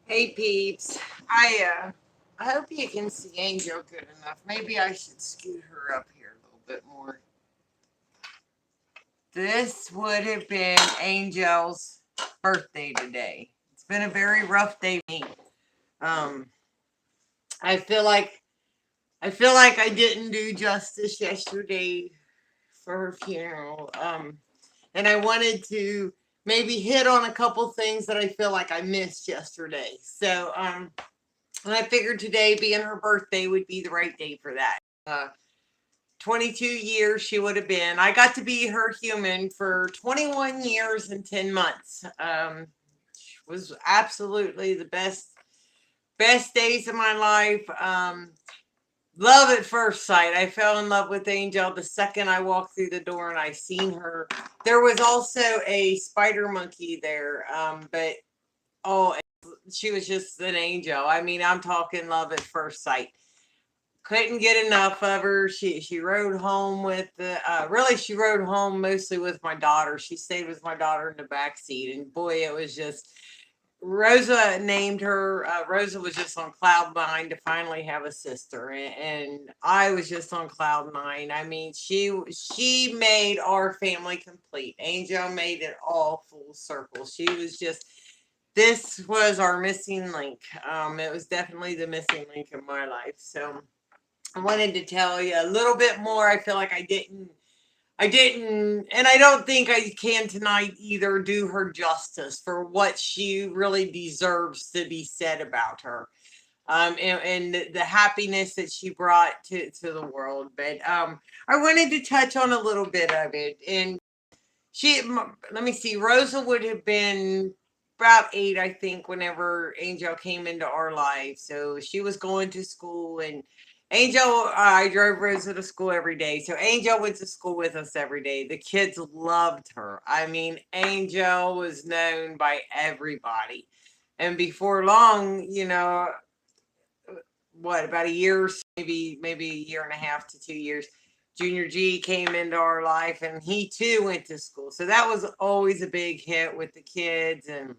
Hey peeps, I hope you can see Angel good enough. Maybe I should scoot her up here a little bit more. This would have been Angel's birthday today. It's been a very rough day for me. Um, I feel like I didn't do justice yesterday for her funeral. And I wanted to maybe hit on a couple things that I feel like I missed yesterday. And I figured today being her birthday would be the right day for that. Uh, 22 years she would have been. I got to be her human for 21 years and 10 months. Was absolutely the best days of my life. Love at first sight. I fell in love with Angel the second I walked through the door and I seen her. There was also a spider monkey there, but oh, she was just an angel. I mean, I'm talking love at first sight. Couldn't get enough of her. She rode home with the really she rode home mostly with my daughter. She stayed with my daughter in the back seat, and boy, it was just Rosa named her. Rosa was just on cloud nine to finally have a sister, and I was just on cloud nine. I mean, she made our family complete. Angel made it all full circle. She was just this was our missing link. It was definitely the missing link in my life. So I wanted to tell you a little bit more. I feel like I didn't, and I don't think I can tonight either do her justice for what she really deserves to be said about her. And the happiness that she brought to the world. But I wanted to touch on a little bit of it. And let me see, Rosa would have been about 8, I think, whenever Angel came into our life. So she was going to school, and Angel, I drove Rosa to school every day. So Angel went to school with us every day. The kids loved her. I mean, Angel was known by everybody. And before long, what, about a year, maybe a year and a half to 2 years, Junior G came into our life, and he too went to school. So that was always a big hit with the kids. And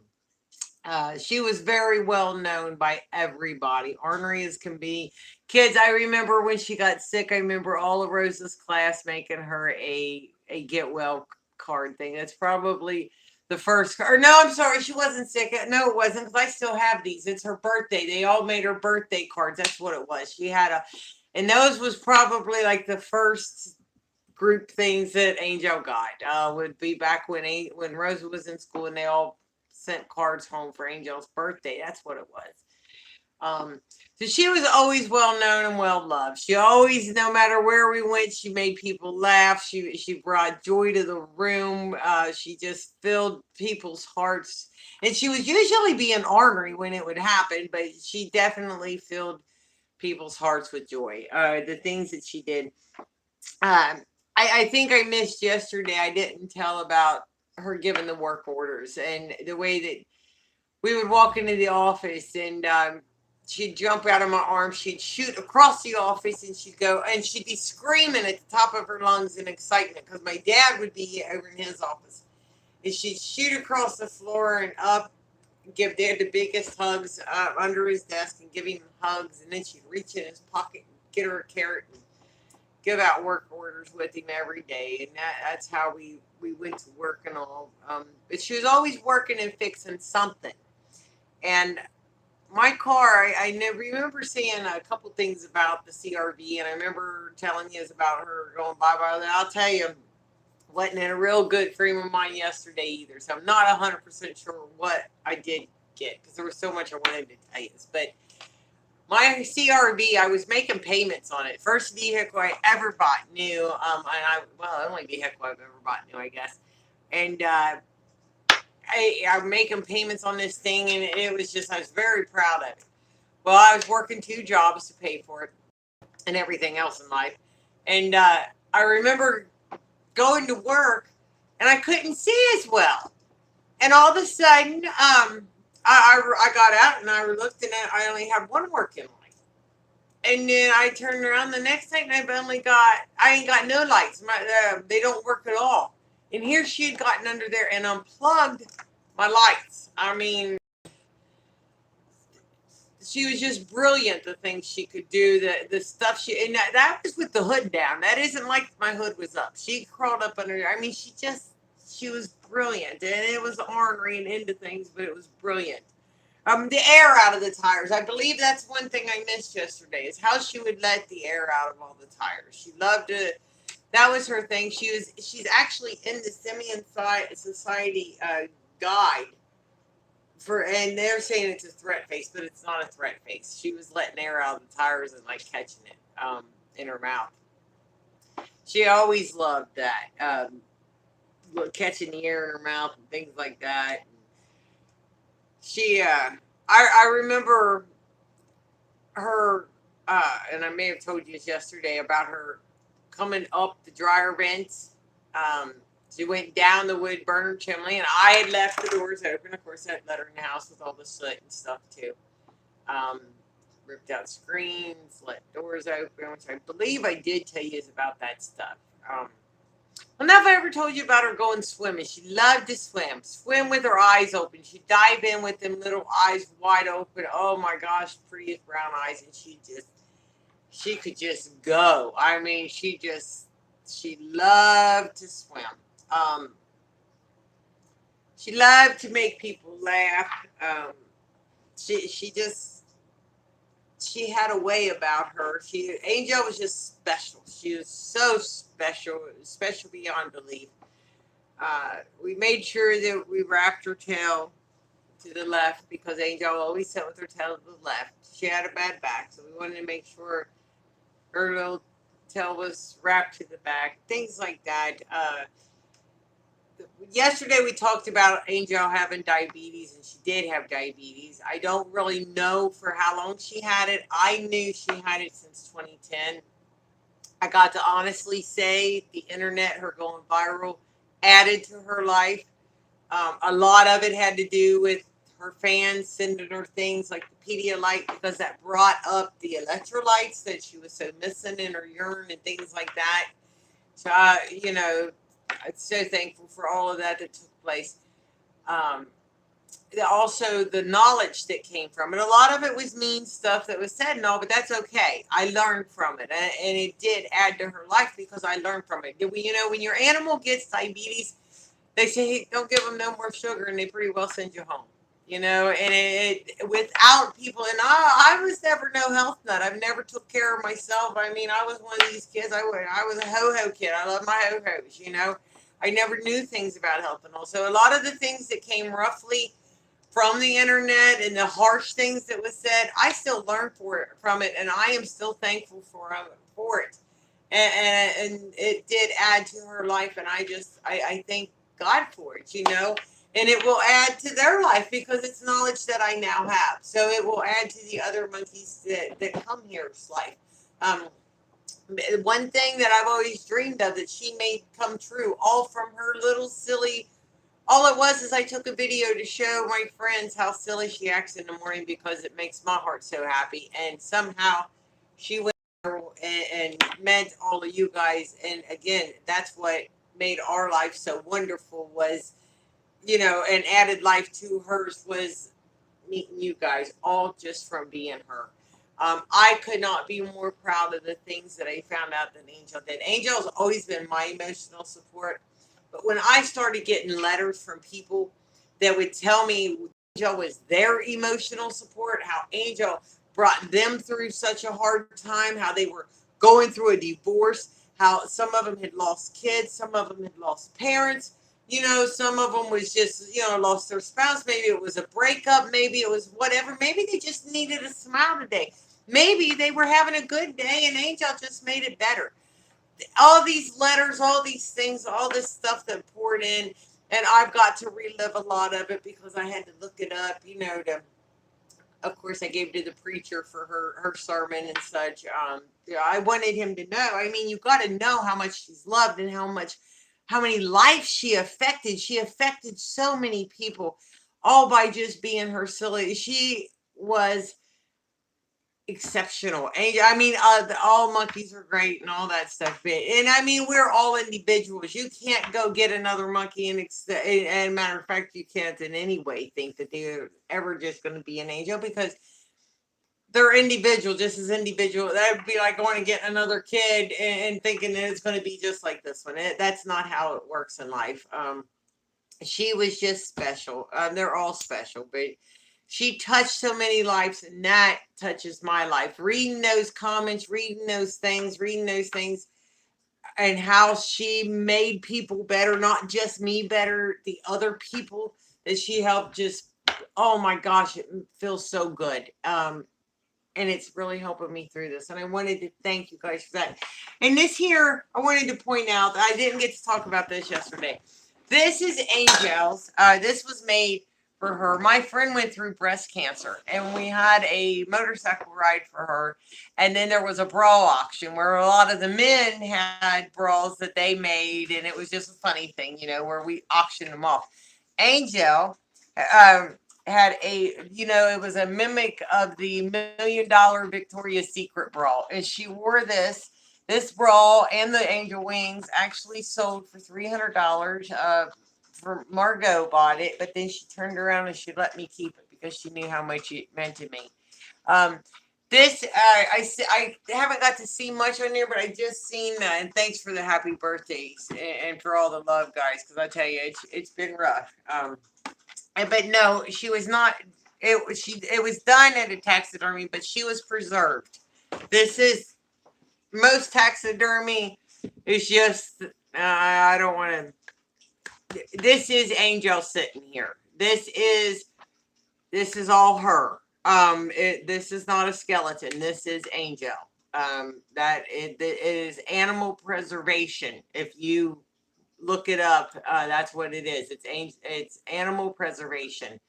she was very well known by everybody, ornery as can be. Kids, I remember when she got sick, I remember all of Rosa's class making her a get well card thing. That's probably the first, or no, I'm sorry, she wasn't sick. No, it wasn't, because I still have these. It's her birthday. They all made her birthday cards. That's what it was. She had and those was probably like the first group things that Angel got. Would be back when Rosa was in school and they all sent cards home for Angel's birthday. That's what it was. Um, so she was always well known and well loved. She always, no matter where we went, she made people laugh. She brought joy to the room. She just filled people's hearts, and she was usually being ornery when it would happen, but she definitely filled people's hearts with joy. The things that she did. I think I missed yesterday. I didn't tell about her giving the work orders and the way that we would walk into the office, and she'd jump out of my arms. She'd shoot across the office, and she'd go, and she'd be screaming at the top of her lungs in excitement because my dad would be over in his office. And she'd shoot across the floor and up, give Dad the biggest hugs under his desk and give him hugs. And then she'd reach in his pocket and get her a carrot and give out work orders with him every day. And that's how we went to work and all. But she was always working and fixing something. And my car, I never remember seeing a couple things about the CRV, and I remember telling you about her going bye bye. I'll tell you, wasn't in a real good frame of mind yesterday either. So I'm not 100% sure what I did get because there was so much I wanted to tell you. But my CRV, I was making payments on it. First vehicle I ever bought new. Only vehicle I've ever bought new, I guess. And I'm making payments on this thing, and it was just, I was very proud of it. Well, I was working 2 jobs to pay for it and everything else in life. And I remember going to work, and I couldn't see as well. And all of a sudden, I got out, and I looked, and I only had one working light. And then I turned around the next night, and I ain't got no lights. They don't work at all. And here she had gotten under there and unplugged my lights. I mean, she was just brilliant. The things she could do, the stuff and that was with the hood down. That isn't like my hood was up. She crawled up under. I mean, she was brilliant, and it was ornery and into things, but it was brilliant. The air out of the tires. I believe that's one thing I missed yesterday is how she would let the air out of all the tires. She loved it. That was her thing. She's actually in the Simeon Society guide and they're saying it's a threat face, but it's not a threat face. She was letting air out of the tires and like catching it in her mouth. She always loved that, catching the air in her mouth and things like that. I remember her, and I may have told you this yesterday about her coming up the dryer vents. She went down the wood burner chimney, and I had left the doors open. Of course, I'd let her in the house with all the soot and stuff too. Ripped out screens, let doors open, which I believe I did tell you is about that stuff. I don't know if I ever told you about her going swimming. She loved to swim with her eyes open. She'd dive in with them little eyes wide open. Oh my gosh, prettiest brown eyes, and she could just go. I mean, she loved to swim. She loved to make people laugh. She had a way about her. Angel was just special. She was so special, special beyond belief. We made sure that we wrapped her tail to the left because Angel always sat with her tail to the left. She had a bad back, so we wanted to make sure her little tail was wrapped to the back. Things like that. Yesterday we talked about Angel having diabetes, and she did have diabetes. I don't really know for how long she had it. I knew she had it since 2010. I got to honestly say the internet, her going viral, added to her life. A lot of it had to do with her fans sending her things like the Pedialyte because that brought up the electrolytes that she was so missing in her urine and things like that. So, I'm so thankful for all of that took place. Also, the knowledge that came from it. A lot of it was mean stuff that was said and all, but that's okay. I learned from it, and it did add to her life because I learned from it. When your animal gets diabetes, they say, hey, don't give them no more sugar, and they pretty well send you home. And it without people, and I was never no health nut. I've never took care of myself. I mean, I was one of these kids. I was a ho-ho kid. I love my ho-hos, I never knew things about health and all. So a lot of the things that came roughly from the internet and the harsh things that was said, I still learned from it, and I am still thankful for it. And it did add to her life, and I thank God for it, and it will add to their life because it's knowledge that I now have. So it will add to the other monkeys that come here's life. One thing that I've always dreamed of that she made come true, all from her little silly. All it was is I took a video to show my friends how silly she acts in the morning because it makes my heart so happy. And somehow she went and meant all of you guys. And again, that's what made our life so wonderful was, and added life to hers was meeting you guys all just from being her. I could not be more proud of the things that I found out that Angel did. Angel's always been my emotional support. But when I started getting letters from people that would tell me Angel was their emotional support, how Angel brought them through such a hard time, how they were going through a divorce, how some of them had lost kids, some of them had lost parents, some of them was just, lost their spouse. Maybe it was a breakup. Maybe it was whatever. Maybe they just needed a smile today. Maybe they were having a good day and Angel just made it better. All these letters, all these things, all this stuff that poured in, and I've got to relive a lot of it because I had to look it up, of course, I gave to the preacher for her sermon and such. I wanted him to know. I mean, you've got to know how much she's loved and how many lives she affected. She affected so many people, all by just being her silly. She was exceptional. And I mean, all monkeys are great and all that stuff. And I mean, we're all individuals. You can't go get another monkey and matter of fact, you can't in any way think that they're ever just going to be an angel because they're individual, just as individual. That would be like going to get another kid and thinking that it's going to be just like this one. That's not how it works in life. She was just special. They're all special, but she touched so many lives, and that touches my life. Reading those comments, reading those things, and how she made people better, not just me better, the other people that she helped. Just, oh my gosh, it feels so good. And it's really helping me through this. And I wanted to thank you guys for that. And this here, I wanted to point out that I didn't get to talk about this yesterday. This is Angel's. This was made for her. My friend went through breast cancer, and we had a motorcycle ride for her. And then there was a bra auction where a lot of the men had bras that they made, and it was just a funny thing, where we auctioned them off. Angel had it was a mimic of the $1 million Victoria's Secret bra, and she wore this. This bra and the angel wings actually sold for $300. For Margot bought it, but then she turned around and she let me keep it because she knew how much it meant to me. This I haven't got to see much on here, but I just seen that. And thanks for the happy birthdays and for all the love, guys, because I tell you, it's been rough. But no, she was not. It was done at a taxidermy, but she was preserved. This is. Most taxidermy is just, I don't want to, this is Angel sitting here. This is all her. This is not a skeleton. This is Angel. It is animal preservation. If you look it up, that's what it is. It's animal preservation.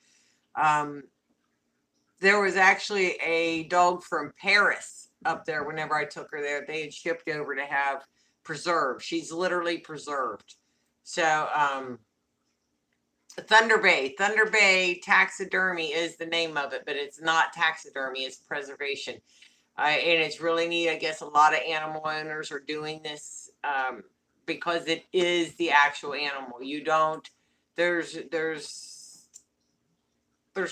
There was actually a dog from Paris up there whenever I took her there. They had shipped over to have preserved. She's literally preserved. So, Thunder Bay taxidermy is the name of it, but it's not taxidermy, it's preservation. And it's really neat. I guess a lot of animal owners are doing this because it is the actual animal. You don't, there's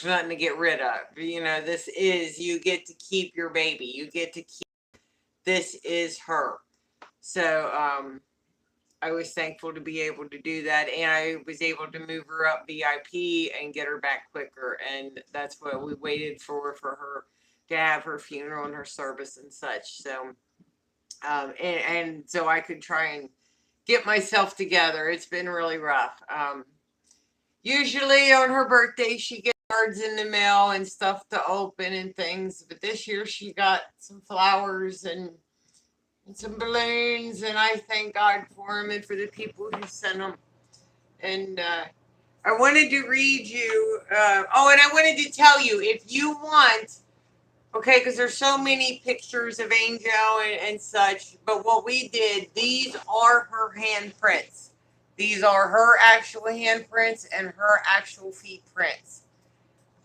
nothing to get rid of. This is, you get to keep your baby. You get to keep, this is her. So, I was thankful to be able to do that. And I was able to move her up VIP and get her back quicker. And that's what we waited for her to have her funeral and her service and such. So, and so I could try and get myself together. It's been really rough. Usually on her birthday, she gets cards in the mail and stuff to open and things, but this year she got some flowers and some balloons, and I thank God for them and for the people who sent them. And I wanted to read you, and I wanted to tell you, if you want, okay, because there's so many pictures of Angel and such, but what we did, these are her handprints. These are her actual handprints and her actual feet prints.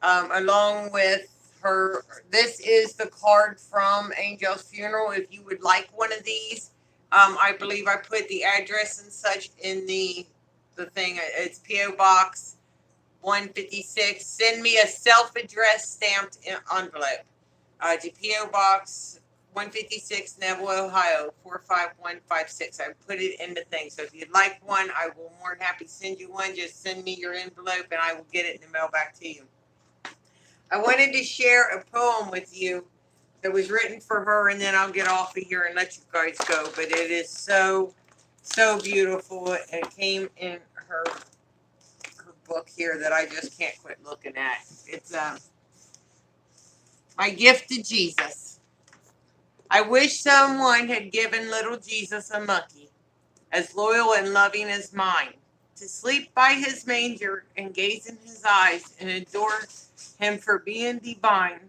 Along with her, this is the card from Angel's funeral. If you would like one of these, I believe I put the address and such in the thing. It's P.O. Box 156. Send me a self-addressed stamped envelope to P.O. Box 156, Neville, Ohio 45156. I put it in the thing. So if you'd like one, I will more than happy send you one. Just send me your envelope and I will get it in the mail back to you. I wanted to share a poem with you that was written for her, and then I'll get off of here and let you guys go. But it is so, so beautiful. It came in her book here that I just can't quit looking at. It's my gift to Jesus. I wish someone had given little Jesus a monkey as loyal and loving as mine, to sleep by his manger and gaze in his eyes and adore him for being divine.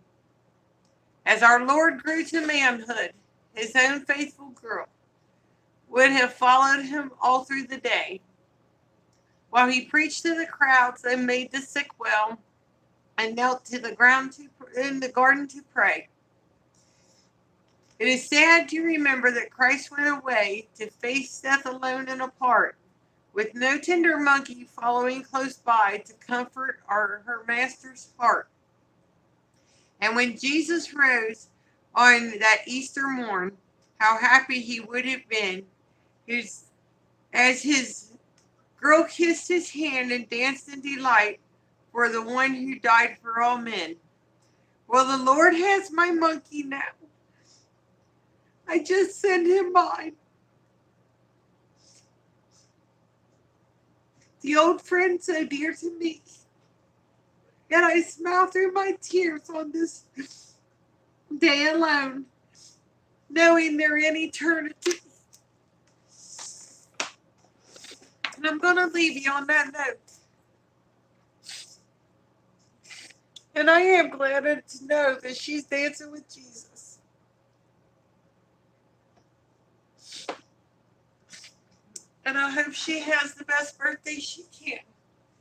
As our Lord grew to manhood, his own faithful girl would have followed him all through the day, while he preached to the crowds and made the sick well, and knelt to the ground in the garden to pray. It is sad to remember that Christ went away to face death alone and apart, with no tender monkey following close by to comfort her master's heart. And when Jesus rose on that Easter morn, how happy he would have been as his girl kissed his hand and danced in delight for the one who died for all men. Well, the Lord has my monkey now. I just send him mine. The old friend so dear to me. Yet I smile through my tears on this day alone, knowing they're in eternity. And I'm going to leave you on that note. And I am glad to know that she's dancing with Jesus. And I hope she has the best birthday she can.